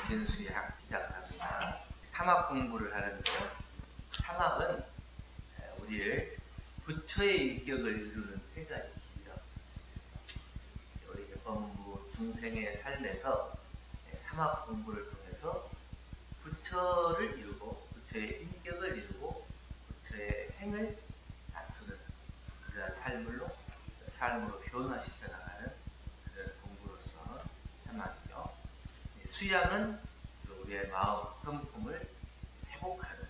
정신수양 시작을 합니다. 사막 공부를 하는데요. 사막은 우리를 부처의 인격을 이루는 세 가지 길이라고 할 수 있어요. 우리 법무 중생의 삶에서 사막 공부를 통해서 부처를 이루고 부처의 인격을 이루고 부처의 행을 다투는 그러한 삶으로 변화시켜 나가는 그런 공부로서 사막이죠. 수양은 우리의 마음 성품을 회복하는,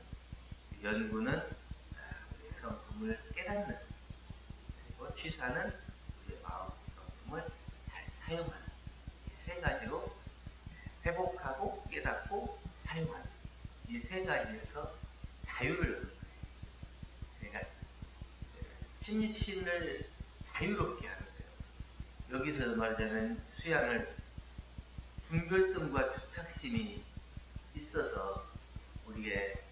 연구는 우리의 성품을 깨닫는, 그리고 취사는 우리의 마음 성품을 잘 사용하는, 이 세 가지로 회복하고 깨닫고 사용하는 이 세 가지에서 자유를 얻는 거예요. 그러니까 심신을 자유롭게 하는 거예요. 여기서 말하자면 수양을 분별성과 주착심이 있어서 우리의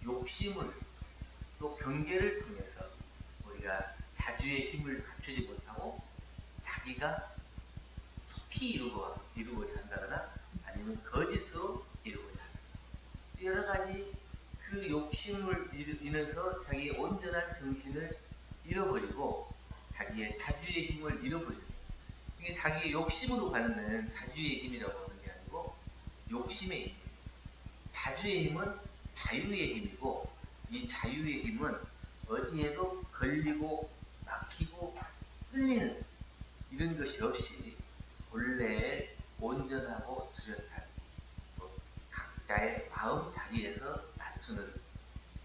욕심을 통해서 또 경계를 통해서 우리가 자주의 힘을 갖추지 못하고 자기가 속히 이루고자 한다거나 아니면 거짓으로 이루고자 한다. 여러 가지 그 욕심을 인해서 자기의 온전한 정신을 잃어버리고 자기의 자주의 힘을 잃어버리고, 이게 자기의 욕심으로 가는 데는 자주의 힘이라고 하는 게 아니고 욕심의 힘. 자주의 힘은 자유의 힘이고, 이 자유의 힘은 어디에도 걸리고 막히고 끌리는 이런 것이 없이 본래의 온전하고 뚜렷한 각자의 마음 자리에서 낮추는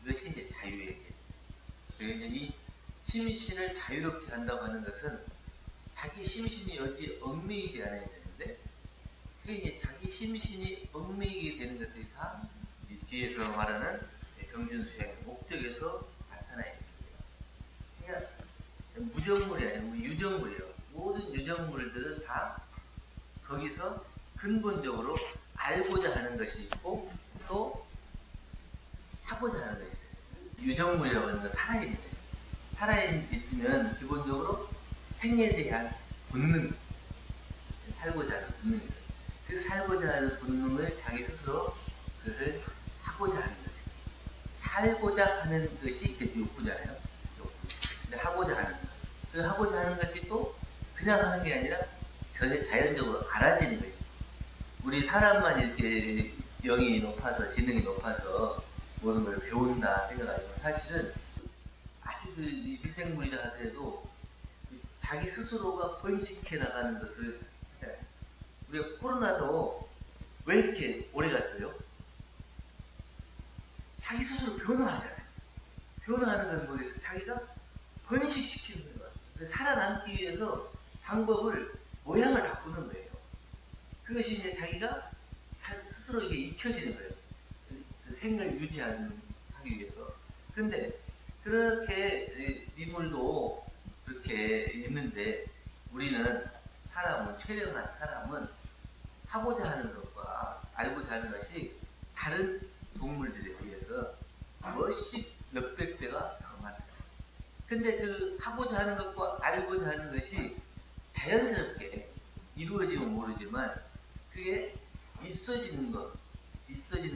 이것이 이제 자유의 힘. 그러니까 이 심신을 자유롭게 한다고 하는 것은 자기 심신이 어디에 얽매이지 않아야 되는데, 그게 이제 자기 심신이 얽매이게 되는 것들이 다 뒤에서 말하는 정신수양의 목적에서 나타나야 됩니다. 그러니까 무정물이 아니고 유정물이에요. 모든 유정물들은 다 거기서 근본적으로 알고자 하는 것이 있고 또 하고자 하는 것이 있어요. 유정물이라고 하는 건 살아있으면 기본적으로 생에 대한 본능이, 살고자 하는 본능이 있어요. 그 살고자 하는 본능을 자기 스스로 그것을 하고자 하는 거예요. 살고자 하는 것이 욕구잖아요. 욕구. 근데 하고자 하는 것. 그 하고자 하는 것이 또 그냥 하는 게 아니라 자연적으로 알아지는 거예요. 우리 사람만 이렇게 영이 높아서, 지능이 높아서 모든 걸 배운다 생각하지만 사실은 아주 그 미생물이라 하더라도 자기 스스로가 번식해 나가는 것을, 우리가 코로나도 왜 이렇게 오래 갔어요? 자기 스스로 변화하잖아요. 변화하는 건 뭐겠어요? 자기가 번식시키는 거예요. 살아남기 위해서 방법을, 모양을 바꾸는 거예요. 그것이 이제 자기가 스스로 이게 익혀지는 거예요. 그 생을 유지하기 위해서. 근데 그렇게 인물도 그렇게 있는데 우리는 최령한 사람은 하고자 하는 것과 알고자 하는 것이 다른 동물들에 비해서 몇백 배가 더 많아요. 근데 그 하고자 하는 것과 알고자 하는 것이 자연스럽게 이루어지면 모르지만 그게 있어지는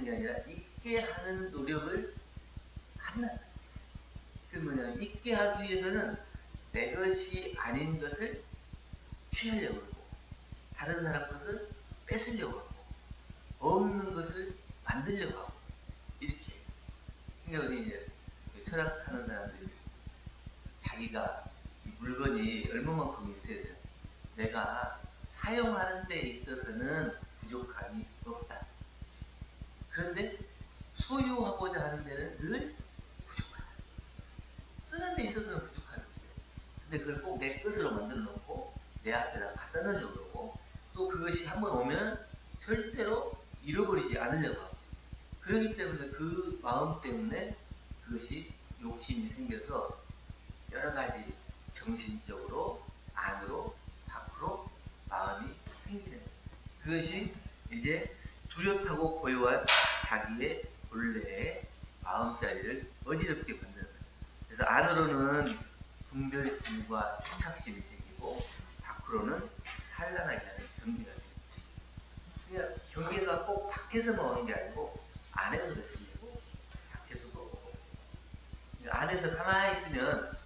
게 아니라 있게 하는 노력을 한다. 그러면 있게 하기 위해서는 내 것이 아닌 것을 취하려고 하고 다른 사람 것을 뺏으려고 하고 없는 것을 만들려고 하고 이렇게. 그러니까 우리 이제 철학하는 사람들이 자기가 이 물건이 얼마만큼 있어야 돼요. 내가 사용하는 데 있어서는 부족함이 없다. 그런데 소유하고자 하는 데는 늘 부족하다. 쓰는 데 있어서는 부족함이 없어요. 근데 그걸 꼭 내 것으로 만들어 놓고 내 앞에다 갖다 놓으려고 그러고 또 그것이 한번 오면 절대로 잃어버리지 않으려고 하고, 그렇기 때문에 그 마음 때문에 그것이 욕심이 생겨서 여러 가지 정신적으로 안으로 밖으로 마음이 생기는 거예요. 그것이 이제 뚜렷하고 고요한 자기의 본래의 마음자리를 어지럽게 만드는 거예요. 그래서 안으로는 분별심과 주착심이 생기고 밖으로는 산란하게 하는 경계가 됩니다. 그러니까 경계가 꼭 밖에 밖에서만 오는 게 아니고 안에서도 생기고 밖에서도 오고. 안에서 가만히 있으면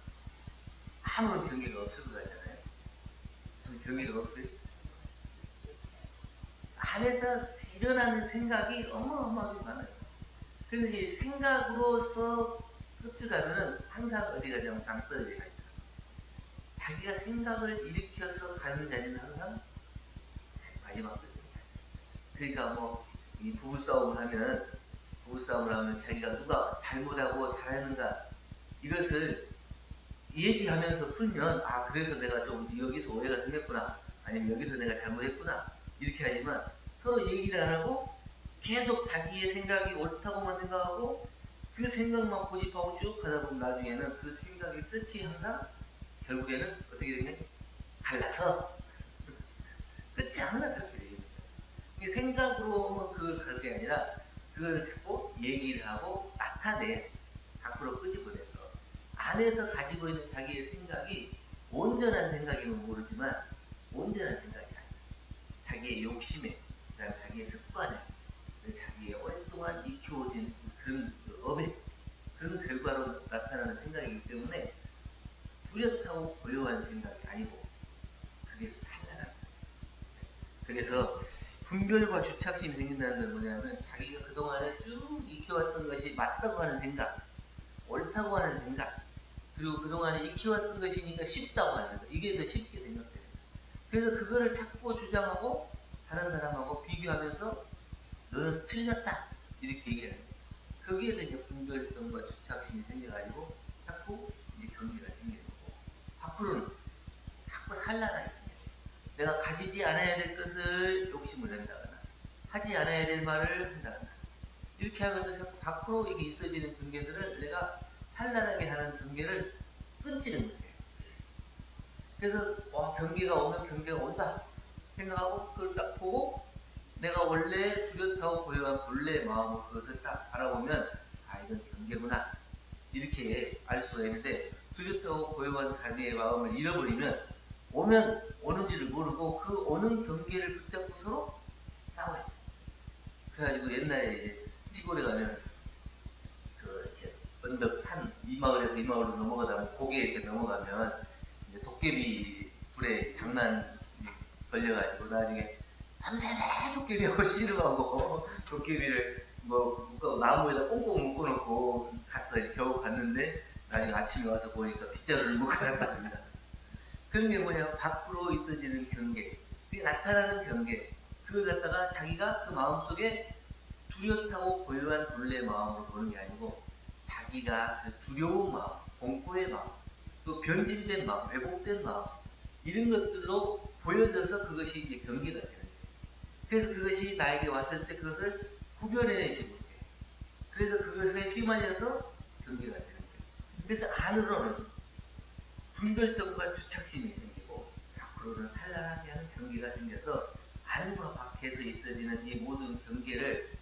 아무런 경계가 없을 것 같잖아요. 경계가 없어요. 안에서 일어나는 생각이 어마어마하게 많아요. 그래서 이 생각으로서 끝을 가면은 항상 어디 가냐면 낭떠러지가 있다. 자기가 생각을 일으켜서 가는 자리는 항상 마지막 끝입니다. 그러니까 뭐 이 부부싸움을 하면 자기가 누가 잘못하고 잘했는가 이것을 얘기하면서 풀면 그래서 내가 좀 여기서 오해가 생겼구나, 아니면 여기서 내가 잘못했구나 이렇게 하지만 서로 얘기를 안 하고 계속 자기의 생각이 옳다고만 생각하고 그 생각만 고집하고 쭉 가다 보면 나중에는 그 생각의 끝이 항상 결국에는 어떻게 되냐? 갈라서 끝이 항상 그렇게 됩니다. 생각으로만 그걸 갈 게 아니라 그걸 자꾸 얘기를 하고 나타내 밖으로 끄집어내서 안에서 가지고 있는 자기의 생각이 온전한 생각이면 모르지만 온전한 생각이 아니야. 자기의 욕심에, 그다음 자기의 습관에, 자기의 오랫동안 익혀오진 그런 업에, 그런 결과로 나타나는 생각이기 때문에 뚜렷하고 고요한 생각이 아니고 그게 산란합니다. 그래서 분별과 주착심이 생긴다는 건 뭐냐면 자기가 그동안에 쭉 익혀왔던 것이 맞다고 하는 생각, 옳다고 하는 생각, 그리고 그동안에 익혀왔던 것이니까 쉽다고 하는 생각, 이게 더 쉽게 생각되는 거예요. 그래서 그거를 찾고 주장하고 다른 사람하고 비교하면서 너는 틀렸다 이렇게 얘기하는 거예요. 거기에서 이제 분별성과 주착심이 생겨가지고 자꾸 이제 경계가 생기는 거고, 밖으로는 자꾸 산란하게 내가 가지지 않아야 될 것을 욕심을 낸다거나 하지 않아야 될 말을 한다거나 이렇게 하면서 자꾸 밖으로 이게 있어지는 경계들을 내가 산란하게 하는 경계를 끊지는 못해요. 그래서 경계가 오면 경계가 온다 생각하고 그걸 딱 보고 내가 원래 뚜렷하고 고요한 본래의 마음으로 그것을 딱 바라보면 이건 경계구나 이렇게 알 수가 있는데, 뚜렷하고 고요한 자기의 마음을 잃어버리면 오면 오는지를 모르고 그 오는 경계를 붙잡고 서로 싸워요. 그래가지고 옛날에 이제 시골에 가면 이렇게 언덕 산 이 마을에서 이 마을로 넘어가다 보면 고개 이렇게 넘어가면 이제 도깨비 불에 장난 걸려가지고 나중에 밤새내 도깨비하고 씨름하고 도깨비를 나무에다 꽁꽁 묶어놓고 갔어요. 겨우 갔는데 나중에 아침에 와서 보니까 빗자루를 묶어놨답니다. 그런 게 뭐냐면 밖으로 있어지는 경계, 그게 나타나는 경계, 그걸 갖다가 자기가 그 마음속에 뚜렷하고 고요한 본래의 마음으로 보는 게 아니고 자기가 그 두려운 마음, 공포의 마음, 또 변질된 마음, 왜곡된 마음 이런 것들로 보여져서 그것이 이제 경계가 되는 거예요. 그래서 그것이 나에게 왔을 때 그것을 구별해내지 못해요. 그래서 그것에 휘말려서 경계가 되는 거예요. 그래서 안으로는 분별성과 주착심이 생기고 밖으로는 산란하게 하는 경계가 생겨서 안과 밖에서 있어지는 이 모든 경계를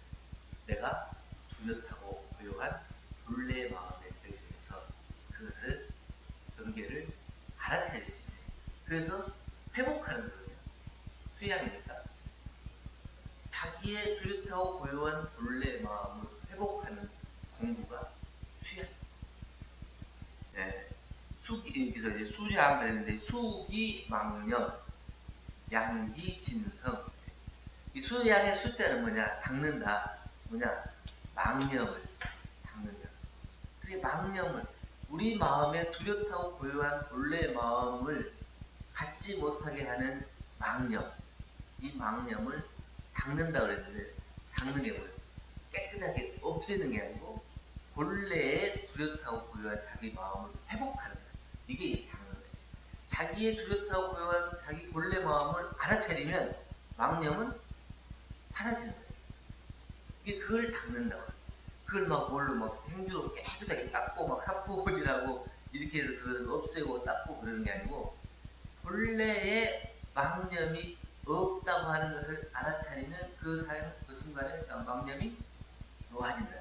내가 뚜렷하고 고요한 본래의 마음에 대해서 그것을 경계를 알아차릴 수 있어요. 그래서 회복하는 거예요. 수양이니까 자기의 뚜렷하고 고요한 본래의 마음을 회복하는 공부가 수양. 네. 그래서 이제 수양 그랬는데 수기 망령, 양기 진성. 이 수양의 숫자는 뭐냐? 닦는다. 뭐냐? 망념을 닦는다. 그게 망념을 우리 마음의 뚜렷하고 고요한 본래의 마음을 갖지 못하게 하는 망념, 이 망념을 닦는다 그랬는데 닦는 게 뭐예요? 깨끗하게 없애는 게 아니고 본래의 뚜렷하고 고요한 자기 마음을 회복하는 거예요. 이게 닦는 거예요. 자기의 뚜렷하고 고요한 자기 본래 마음을 알아차리면 망념은 사라지는 거예요. 이게 그걸 닦는다고 해요. 그걸 뭘로 행주로 깨끗하게 닦고 사포질하고 이렇게 해서 그걸 없애고 닦고 그러는 게 아니고 본래의 망념이 없다고 하는 것을 알아차리면 그 순간에 망념이 놓아진다,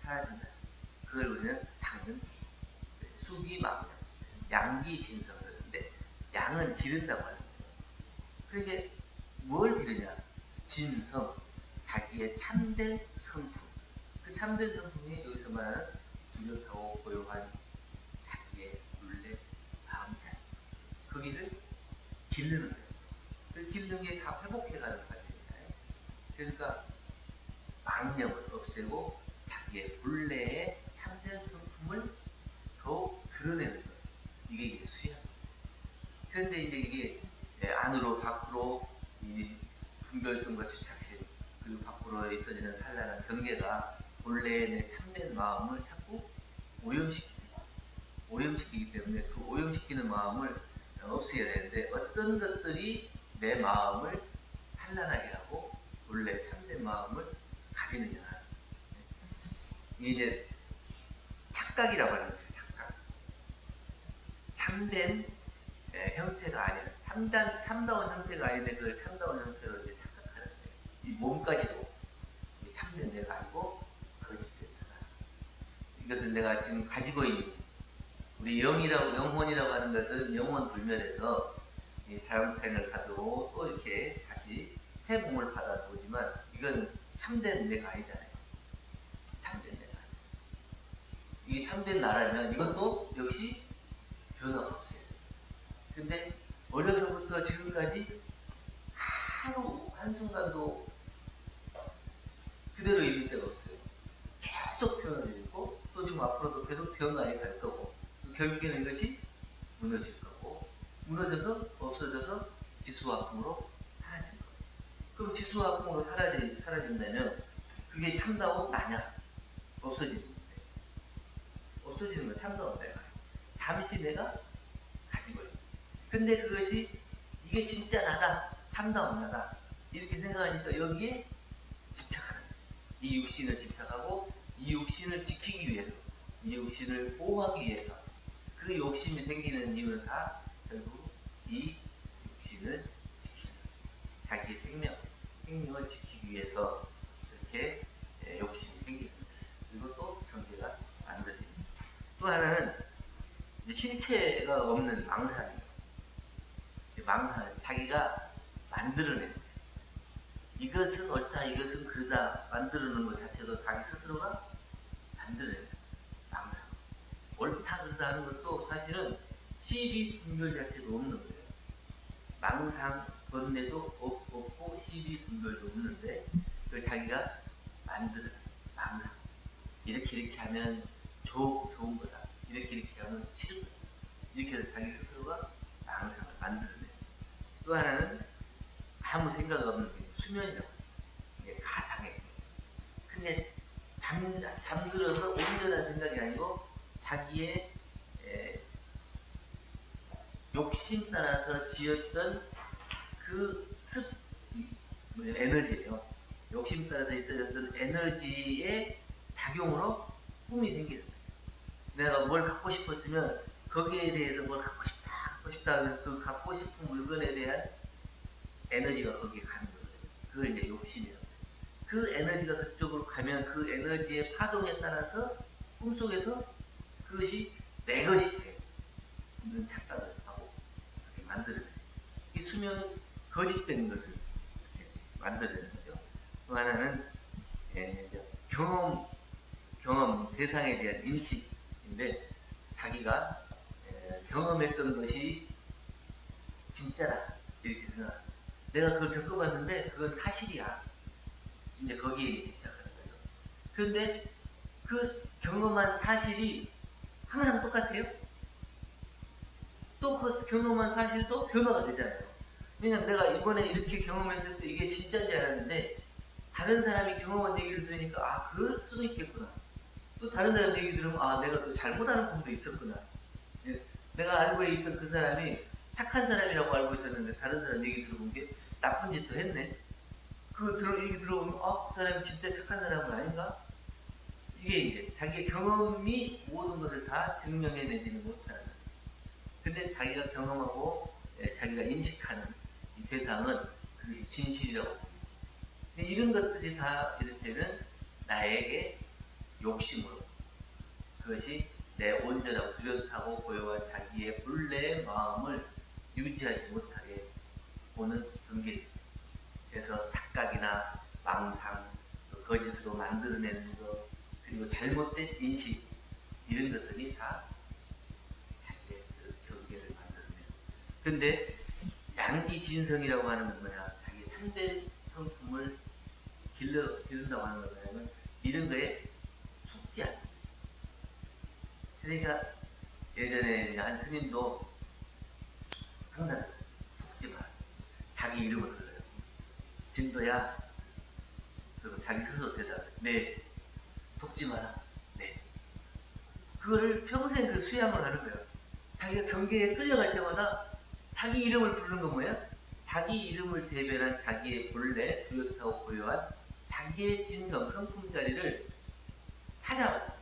사라진다. 그걸 우리는 닦는 수기 망념, 양기 진성을 하는데 양은 기른다고 하는 거예요. 그러니까 뭘 기르냐? 진성, 자기의 참된 성품. 그 참된 성품이 여기서 말하는 뚜렷하고 고요한 자기의 본래 마음자. 거기를 기르는 거예요. 그 기르는 게 다 회복해가는 과정입니다. 그러니까 망념을 없애고 자기의 본래의 참된 성품을 더욱 드러내는 거예요. 이게 이제 수양. 그런데 이제 이게 안으로 밖으로 이 분별성과 주착심 그리고 밖으로 있어지는 산란한 경계가 본래의 내 참된 마음을 자꾸 오염시키기 때문에 그 오염시키는 마음을 없애야 되는데 어떤 것들이 내 마음을 산란하게 하고 본래 참된 마음을 가리느냐. 이게 이제 착각이라고 하는 거죠. 착각. 참된 형태가 아니라 참다운 형태가 아닌데 그걸 참다운 형태로 이제 착각하는 거예요. 이 몸까지도 참된 내가 아니고 거짓된 내가. 이것은 내가 지금 가지고 있는 우리 영혼이라고 하는 것은 영혼 불멸에서 다음 생을 가지고 또 이렇게 다시 새 몸을 받아서 오지만 이건 참된 내가 아니잖아요. 참된 내가. 이게 참된 나라면 이것도 역시 변화가 없어요. 근데 어려서부터 지금까지 하루 한순간도 그대로 있는 때가 없어요. 계속 변화를 있고 또 지금 앞으로도 계속 변화해 갈 거고 또 결국에는 이것이 무너질 거고 무너져서 없어져서 지수화풍으로 사라질 거예요. 그럼 지수화풍으로 사라진다면 그게 참다운 나냐? 없어지는 건데 없어지는 건 참다운 내가 잠시 내가 가지고 있는. 근데 그것이 이게 진짜 나다, 참다운 나다 이렇게 생각하니까 여기에 집착하는 거예요. 이 육신을 집착하고 이 육신을 지키기 위해서 이 육신을 보호하기 위해서 그 욕심이 생기는 이유는 다 결국 이 육신을 지키는 자기의 생명을 지키기 위해서 그렇게 욕심이 생기는 거예요. 그리고 또 경계가 만들어집니다. 또 하나는 실체가 없는 망상이에요. 망상은 자기가 만들어내는 거예요. 이것은 옳다, 이것은 그르다 만들어내는 것 자체도 자기 스스로가 만들어내는 망상. 옳다, 그르다 하는 것도 사실은 시비분별 자체도 없는 거예요. 망상, 번뇌도 없고 시비분별도 없는데 그걸 자기가 만들어내는 망상. 이렇게 하면 좋은 거다. 이렇게 하면 싫은 거다. 이렇게 해서 자기 스스로가 망상을 만들어내요. 또 하나는 아무 생각 없는 게 수면이라고 해요. 이게 가상의 거죠. 근데 잠들어서 온전한 생각이 아니고 자기의 욕심 따라서 지었던 그 에너지예요. 욕심 따라서 있어졌던 에너지의 작용으로 꿈이 생기는 거예요. 내가 뭘 갖고 싶었으면 거기에 대해서 뭘 갖고 싶다 하면서 그 갖고 싶은 물건에 대한 에너지가 거기에 가는 거예요. 그걸 이제 욕심이라고 해요. 그 에너지가 그쪽으로 가면 그 에너지의 파동에 따라서 꿈속에서 그것이 내 것이 돼요. 이런 착각을 하고 이렇게 만들어내요. 이 수면은 거짓된 것을 이렇게 만들어내는 거죠. 또 하나는 경험 대상에 대한 인식인데 자기가 경험했던 것이 진짜다 이렇게 생각합니다. 내가 그걸 겪어봤는데 그건 사실이야. 이제 거기에 집착하는 거예요. 그런데 그 경험한 사실이 항상 똑같아요. 또 그 경험한 사실도 변화가 되잖아요. 왜냐면 내가 이번에 이렇게 경험했을 때 이게 진짜인지 알았는데 다른 사람이 경험한 얘기를 들으니까 그럴 수도 있겠구나. 또 다른 사람 얘기 들으면 내가 또 잘못하는 부분도 있었구나. 내가 알고 있던 그 사람이 착한 사람이라고 알고 있었는데 다른 사람 얘기 들어본 게 나쁜 짓도 했네. 얘기 들어보면 그 사람이 진짜 착한 사람은 아닌가? 이게 이제 자기의 경험이 모든 것을 다 증명해내지는 못하는 거예요. 근데 자기가 경험하고 자기가 인식하는 이 대상은 그것이 진실이라고 봅니다. 이런 것들이 다 이를테면 나에게 욕심으로 그것이 내 온전하고 뚜렷하고 고요한 자기의 본래의 마음을 유지하지 못하게 보는 경계입니다. 그래서 착각이나 망상, 또 거짓으로 만들어내는 것, 그리고 잘못된 인식, 이런 것들이 다 자기의 그 경계를 만들어내요. 근데 양기진성이라고 하는 건 뭐냐? 자기 참된 성품을 기른다고 하는 건 뭐냐면 이런 거에 속지 않아. 그러니까 예전에 한 스님도 항상 속지 마라. 자기 이름을 불러요. 진도야. 그리고 자기 스스로 대답해. 네. 속지 마라. 네. 그거를 평생 그 수양을 하는 거예요. 자기가 경계에 끌려갈 때마다 자기 이름을 부르는 건 뭐야? 자기 이름을 대변한 자기의 본래 뚜렷하고 고요한 자기의 진성, 성품 자리를 찾아와.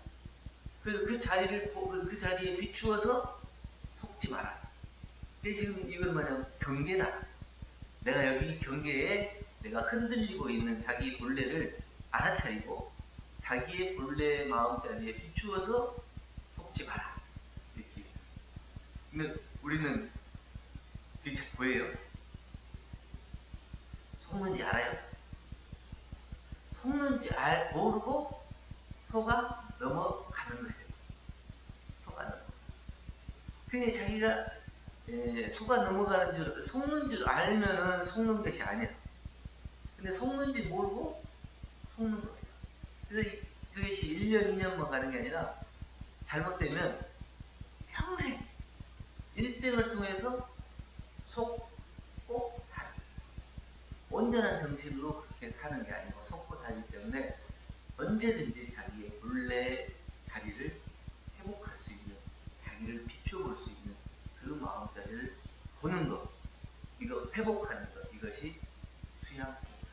그래서 그 자리를 그 자리에 비추어서 속지 마라. 근데 지금 이건 뭐냐면 경계다. 내가 여기 경계에 내가 흔들리고 있는 자기 본래를 알아차리고 자기의 본래 마음자리에 비추어서 속지 마라. 이렇게. 근데 우리는 그게 잘 보여요? 속는지 알아요? 속는지 모르고 속아 넘어가는 거예요. 속아 넘어. 근데 자기가 속아 넘어가는 줄, 속는 줄 알면은 속는 것이 아니야. 근데 속는지 모르고 속는 거예요. 그래서 그것이 1년, 2년만 가는 게 아니라 잘못되면 평생, 일생을 통해서 속고 사는 거예요. 온전한 정신으로 그렇게 사는 게 아니고 속고 살기 때문에 언제든지 자기의 본래 자리를 회복할 수 있는, 자기를 비춰볼 수 있는 그 마음자리를 보는 것, 이거 회복하는 것, 이것이 수양 공부.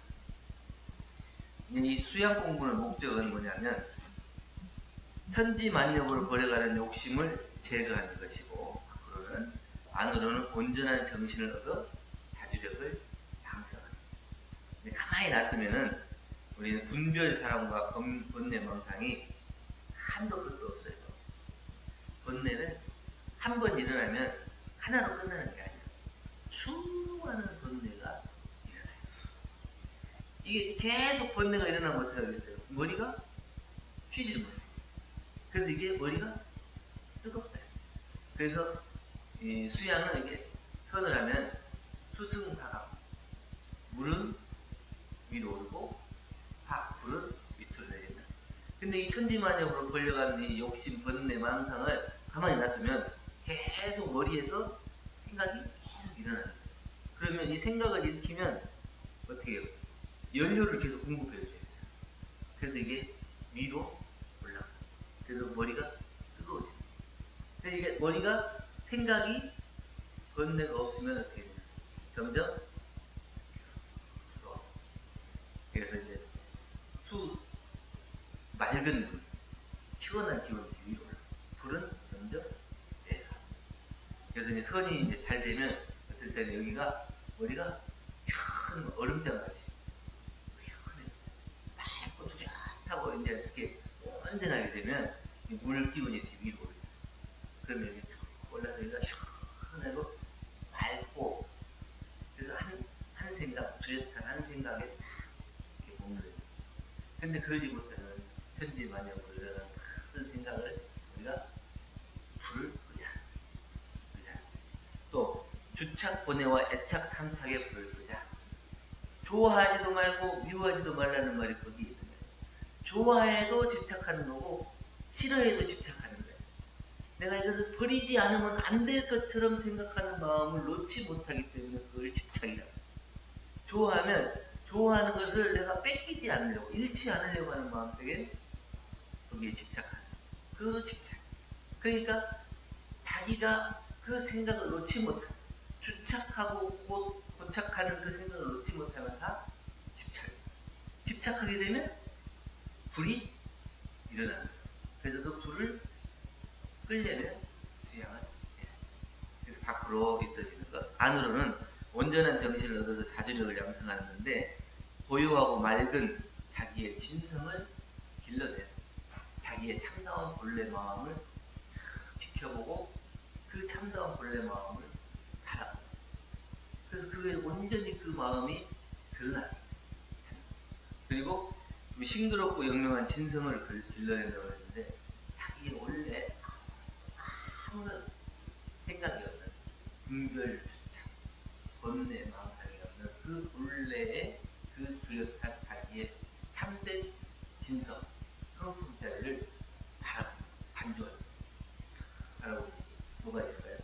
이 수양 공부의 목적은 뭐냐면 천지만력으로 버려가는 욕심을 제거하는 것이고, 안으로는 온전한 정신을 얻어 자주력을 양성하는 것. 가만히 놔두면은 우리는 분별 사랑과 번뇌 망상이 한도 끝도 없어요. 번뇌를 한 번 일어나면 하나로 끝나는 게 아니에요. 수많은 번뇌가 일어나요. 이게 계속 번뇌가 일어나면 어떻게 하겠어요? 머리가 쉬질 못해요. 그래서 이게 머리가 뜨겁다. 그래서 이 수양은 이게 선을 하면 수승하강, 물은 위로 오르고 불은 밑으로 내린다. 근데 이 천지만역으로 벌려간 이 욕심, 번뇌, 망상을 가만히 놔두면 계속 머리에서 생각이 계속 일어나는 거예요. 그러면 이 생각을 일으키면 어떻게 해요? 연료를 계속 공급해줘야 돼요. 그래서 이게 위로 올라가요. 그래서 머리가 뜨거워져요. 그래서 이게 머리가 생각이 번뇌가 없으면 어떻게 되냐? 점점 차가워져. 그래서 이제 맑은 물, 시원한 기운이 위로 올라. 불은 점점 내려가. 그래서 이제 선이 이제 잘 되면 어떨 때는 여기가 머리가 큰 얼음장 같이 맑고 뚜렷하고 이제 이렇게 온전하게 되면 물 기운이 위로 오르잖아요. 그러면 여기 쭉 올라서 여기가 시원하고 맑고, 그래서 한 생각, 뚜렷한 한 생각에 딱 이렇게 머물러요. 근데 그러지 못하는 천지만역으로 일어나는 큰 생각을 우리가 불을 끄자. 또 주착 번뇌와 애착 탐착에 불을 끄자. 좋아하지도 말고 미워하지도 말라는 말이 거기 있는 거예요. 좋아해도 집착하는 거고 싫어해도 집착하는 거예요. 내가 이것을 버리지 않으면 안 될 것처럼 생각하는 마음을 놓지 못하기 때문에 그걸 집착이라고 해요. 좋아하면 좋아하는 것을 내가 뺏기지 않으려고, 잃지 않으려고 하는 마음 속에 거기에 집착하는 거예요. 그것도 집착. 그러니까 자기가 그 생각을 놓지 못하는, 주착하고 고착하는 그 생각을 놓지 못하면 다 집착이에요. 집착하게 되면 불이 일어나는 거예요. 그래서 그 불을 끌려면 수양을 해야 돼요. 그래서 밖으로 있어지는 것, 안으로는 온전한 정신을 얻어서 자주력을 양성하는 건데, 고요하고 맑은 자기의 진성을 길러내요. 자기의 참다운 본래 마음을 참 지켜보고 그 참다운 본래 마음을 바라보고, 그래서 그게 온전히 그 마음이 드러나요. 그리고 싱그럽고 영명한 진성을 길러낸다고 했는데 자기 원래 아무런 생각이 없는 분별주차, 번뇌, 망상이 없는 그 본래의 그 뚜렷한 자기의 참된 진성, 성품자리를 반조하는 바라보는 게 뭐가 있을까요?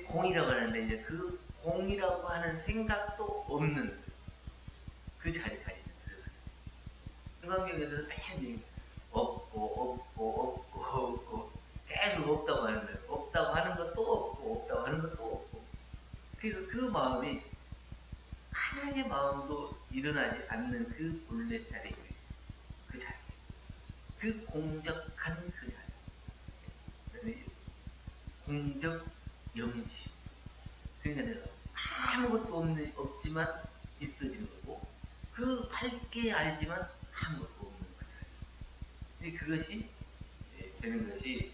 공이라고 하는데 이제 그 공이라고 하는 생각도 없는 그 자리까지 들어가요. 인간경에서는 맨 없고 계속 없다고 하는 거예요. 없다고 하는 것도 없다고 하는 것도 없고. 그래서 그 마음이 하나의 마음도 일어나지 않는 그 본래 자리, 그 자리, 그 공적한 그 자리, 공적 영지. 그러니까 내가 아무것도 없지만 있어지는 거고, 그 밝게 알지만 아무것도 없는 그 자리. 그것이 되는 것이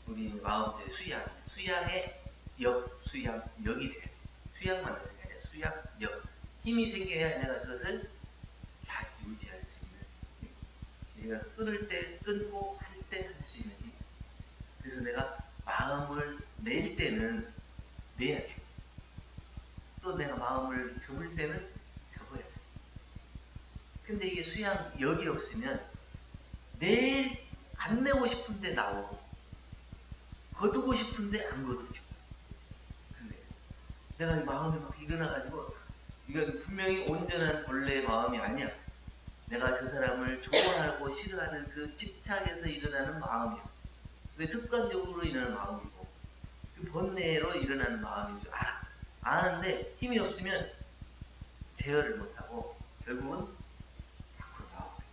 우리 마음의 수양의 수양력이 돼요. 수양만 되는 게 아니라 수양력. 힘이 생겨야 내가 그것을 좌지우지할 수 있는. 내가 끊을 때 끊고 할 때 할 수 있는 힘. 그래서 내가 마음을 낼 때는 내야 돼. 또 내가 마음을 접을 때는 접어야 돼. 근데 이게 수양력이 없으면 안 내고 싶은데 나오고, 거두고 싶은데 안 거두죠. 근데 내가 이 마음이 막 일어나가지고, 이건 분명히 온전한 본래의 마음이 아니야. 내가 저 사람을 좋아하고 싫어하는 그 집착에서 일어나는 마음이야. 그게 습관적으로 일어나는 마음이고, 그 번뇌로 일어나는 마음인 줄 알아. 아는데 힘이 없으면 제어를 못하고 결국은 밖으로 나와버려.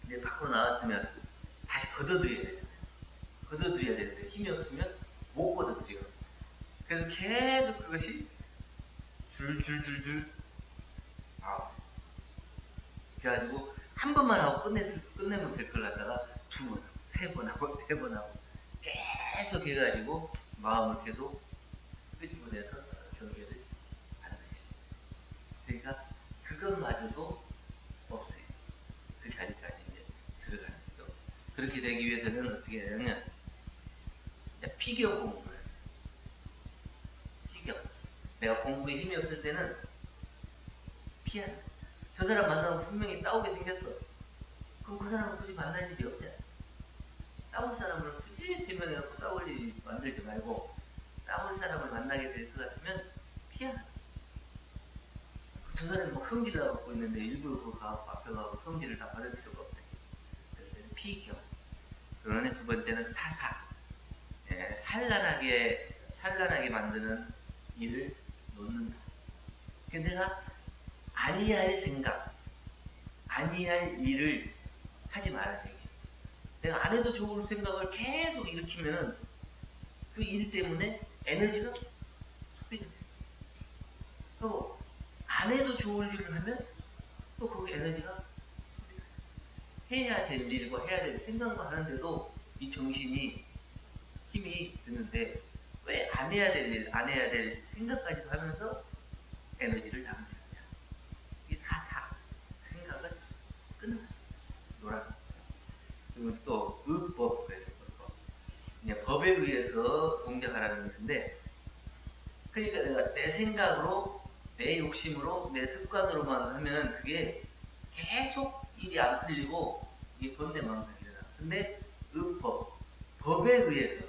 이제 밖으로 나왔으면 다시 걷어들여야 되는데 힘이 없으면 못 걷어들여. 그래서 계속 그것이 줄줄줄줄 나와. 그래가지고 한 번만 하고 끝내면 될 걸 갖다가 2번, 3번 하고 4번 하고 계속 해가지고 마음을 계속 끄집어내서 경계를 하는 거예요. 그러니까 그것마저도 없어요. 그 자리까지 이제 들어가는 거죠. 그렇게 되기 위해서는 어떻게 해야 되냐면 피겨 공부를 해요. 피겨. 내가 공부에 힘이 없을 때는 피하는 거예요. 저 사람 만나면 분명히 싸우게 생겼어. 그럼 그 사람은 굳이 만날 일이 없잖아요. 싸울 사람을 굳이 대면해갖고 싸울 일이 만들지 말고, 싸울 사람을 만나게 될 것 같으면 피하는 거예요. 저 사람이 막 성질을 갖고 있는데 일부러 그거 가갖고 앞에 가고 성질을 다 받을 필요가 없다. 그럴 때는 피겨. 그러네. 2번째는 사사. 산란하게 만드는 일을 놓는다. 근데 내가 아니할 생각, 아니할 일을 하지 말아야 돼. 내가 안 해도 좋을 생각을 계속 일으키면 그 일 때문에 에너지가 소비가 돼. 그리고 안 해도 좋을 일을 하면 또 거기 에너지가 소비가 돼. 해야 될 일과 해야 될 생각만 하는데도 이 정신이 힘이 드는데 왜 안 해야 될 일, 안 해야 될 생각까지도 하면서 에너지를 낭비하냐. 이 생각을 끊는 노란. 그리고 또 의법, 그래서 법에 의해서 동작하라는 것인데, 그러니까 내가 내 생각으로, 내 욕심으로, 내 습관으로만 하면 그게 계속 일이 안 풀리고 이게 번뇌망상이 일어나. 근데 의법, 법에 의해서,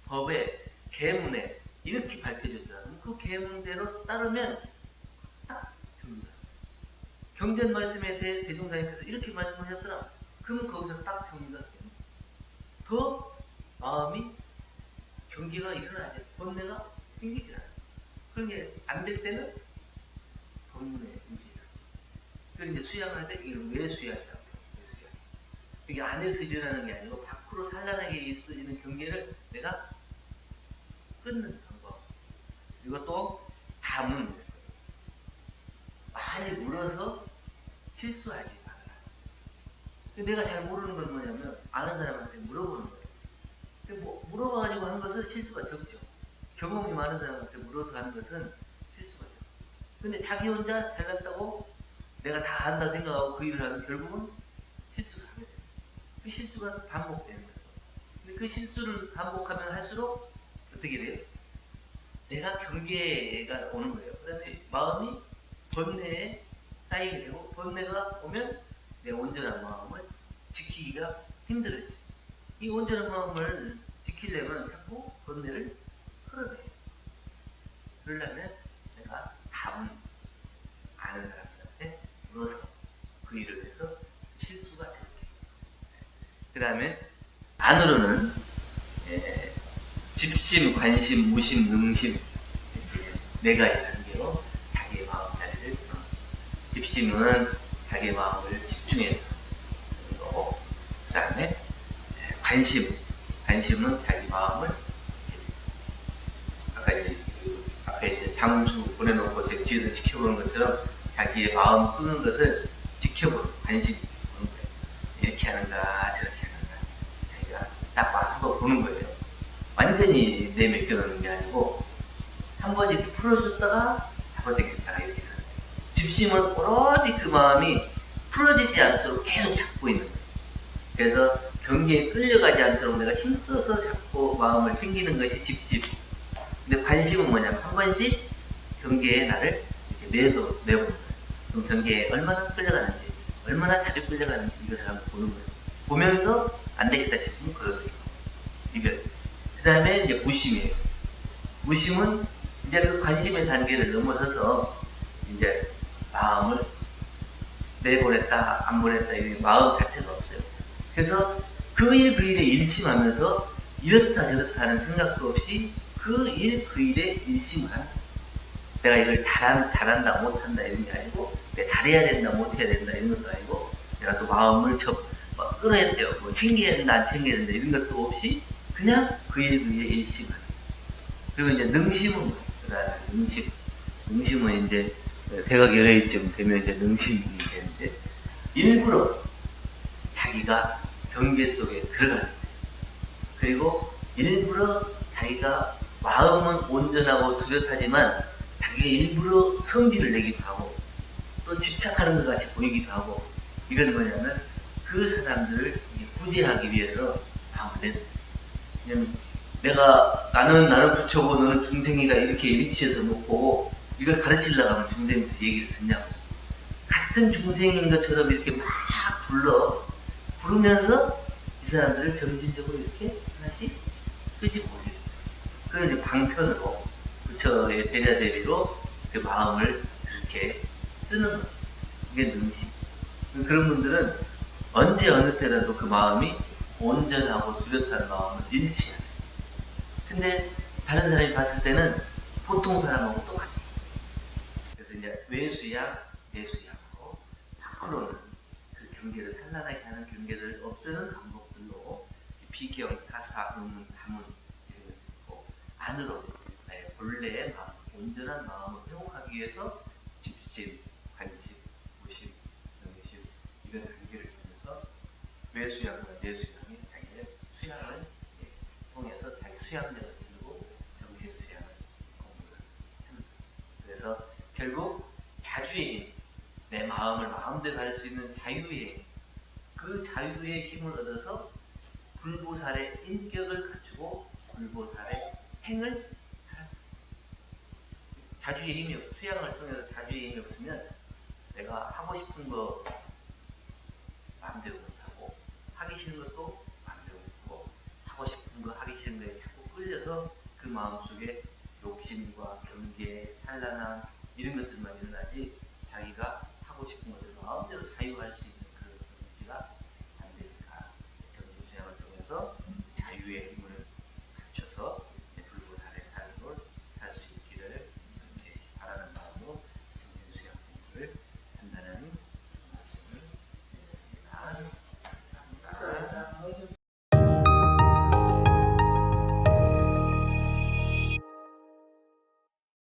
법에, 계문에 이렇게 밝혀졌더라. 그 계문대로 따르면 딱 됩니다. 경전 말씀에 대해 대종사님께서 이렇게 말씀하셨더라. 그러면 거기서 딱 정리가 됩니다. 더 마음이 경계가 일어나지, 번뇌가 생기지 않아요. 그런 게 안 될 때는 법문에 의지해서. 그리고 이제 수양할 때 이걸 왜 수양이라고 해요? 왜 수양? 이게 안에서 일어나는 게 아니고 밖으로 산란하게 있어지는 경계를 내가 끊는 방법. 그리고 또 담은 거였어요. 많이 물어서 실수하지 말아라. 내가 잘 모르는 건 뭐냐면 아는 사람한테 물어보는 거예요. 물어봐가지고 한 것은 실수가 적죠. 경험이 많은 사람한테 물어서 하는 것은 실수가 죠. 근데 자기 혼자 잘났다고 내가 다 안다 생각하고 그 일을 하면 결국은 실수를 하게 돼요. 그 실수가 반복되는 거죠. 근데 그 실수를 반복하면 할수록 어떻게 돼요? 내가 경계가 오는 거예요. 그다음에 마음이 번뇌에 쌓이게 되고, 번뇌가 오면 내 온전한 마음을 지키기가 힘들어져요. 이 온전한 마음을 지키려면 자꾸 번뇌를 끌어내요. 그러려면 내가 답은 아는 사람들한테 물어서 그 일을 해서 실수가 적게. 그 다음에 안으로는 집심, 관심, 무심, 능심 이렇게 네 가지 단계로 자기의 마음자리를 집심은 자기의 마음을 집중해서 그리고 그 다음에 관심은 자기 마음을 아까 앞에 이제 장수 보내놓고 제 뒤에서 지켜보는 것처럼 자기의 마음 쓰는 것을 지켜보는 관심이 보는 거예요. 이렇게 하는가 저렇게 하는가 자기가 딱 한번 보는 거예요. 완전히 내맡겨놓는 게 아니고 한 번 이렇게 풀어줬다가 잡아당겼다가 이렇게 하는 거예요. 집심은 오로지 그 마음이 풀어지지 않도록 계속 잡고 있는 거예요. 그래서 경계에 끌려가지 않도록 내가 힘써서 잡고 마음을 챙기는 것이 집심. 근데 관심은 뭐냐면 한 번씩 경계에 나를 이렇게 내보는 거예요. 그럼 경계에 얼마나 끌려가는지, 얼마나 자주 끌려가는지 이것을 한번 보는 거예요. 보면서 안 되겠다 싶으면 그러더라고요. 이걸. 그 다음에 이제 무심이에요. 무심은 이제 그 관심의 단계를 넘어서서 이제 마음을 내보냈다, 안 보냈다, 이 마음 자체가 없어요. 그래서 그 일 그 일에 일심하면서 이렇다 저렇다 하는 생각도 없이 그 일 그 일에 일심하는 거예요. 내가 이걸 잘한다 못한다 이런 게 아니고 내가 잘해야 된다 못해야 된다 이런 것도 아니고 내가 또 마음을 끌어야 돼요. 뭐 챙겨야 된다 안 챙겨야 된다 이런 것도 없이 그냥 그 일 그 일에 일심하는 거예요. 그리고 이제 능심은 뭐예요? 능심은 이제 대각 연예인쯤 되면 이제 능심이 되는데 일부러 자기가 경계 속에 들어가는 거예요. 그리고 일부러 자기가 마음은 온전하고 뚜렷하지만 자기가 일부러 성질을 내기도 하고 또 집착하는 것 같이 보이기도 하고 이건 뭐냐면 그 사람들을 구제하기 위해서 마음을 내는 거예요. 내가 나는 부처고 너는 중생이다 이렇게 일치해서 놓고 이걸 가르치려고 하면 중생한테 얘기를 듣냐고. 같은 중생인 것처럼 이렇게 막 부르면서 이 사람들을 점진적으로 이렇게 하나씩 끄집어 올리는 거예요. 그걸 이제 방편으로 부처의 대자대리로 그 마음을 그렇게 쓰는 거예요. 이게 능심. 그런 분들은 언제 어느 때라도 그 마음이 온전하고 뚜렷한 마음을 잃지 않아요. 근데 다른 사람이 봤을 때는 보통 사람하고 똑같아요. 그래서 이제 외수양, 내수양으로 밖으로는 그 경계를 산란하게 하는 경계를 없애는 방법들로 비경, 사사, 의문, 다문 이런 것도 있고 안으로 나의 본래의 마음, 온전한 마음을 회복하기 위해서 집심, 관심, 무심, 능심 이런 단계를 통해서 외수양과 내수양이 자기의 수양을 통해서 자기 수양력을 들고 정신 수양을 공부를 하는 거죠. 그래서 결국 자주의 힘, 내 마음을 마음대로 할 수 있는 자유의 힘, 그 자유의 힘을 얻어서 불보살의 인격을 갖추고 불보살의 행을 하라. 자주의 힘이 수양을 통해서 자주의 힘이 없으면 내가 하고 싶은 거 마음대로 못하고 하기 싫은 것도 마음대로 못하고 하고 싶은 거 하기 싫은 거에 자꾸 끌려서 그 마음속에 욕심과 경계, 산란함 이런 것들만 일어나지 자기가 하고 싶은 것을 마음대로 자유할 수 있는 그런 것을 얻지가 안 되니까 정신수양을 통해서 자유의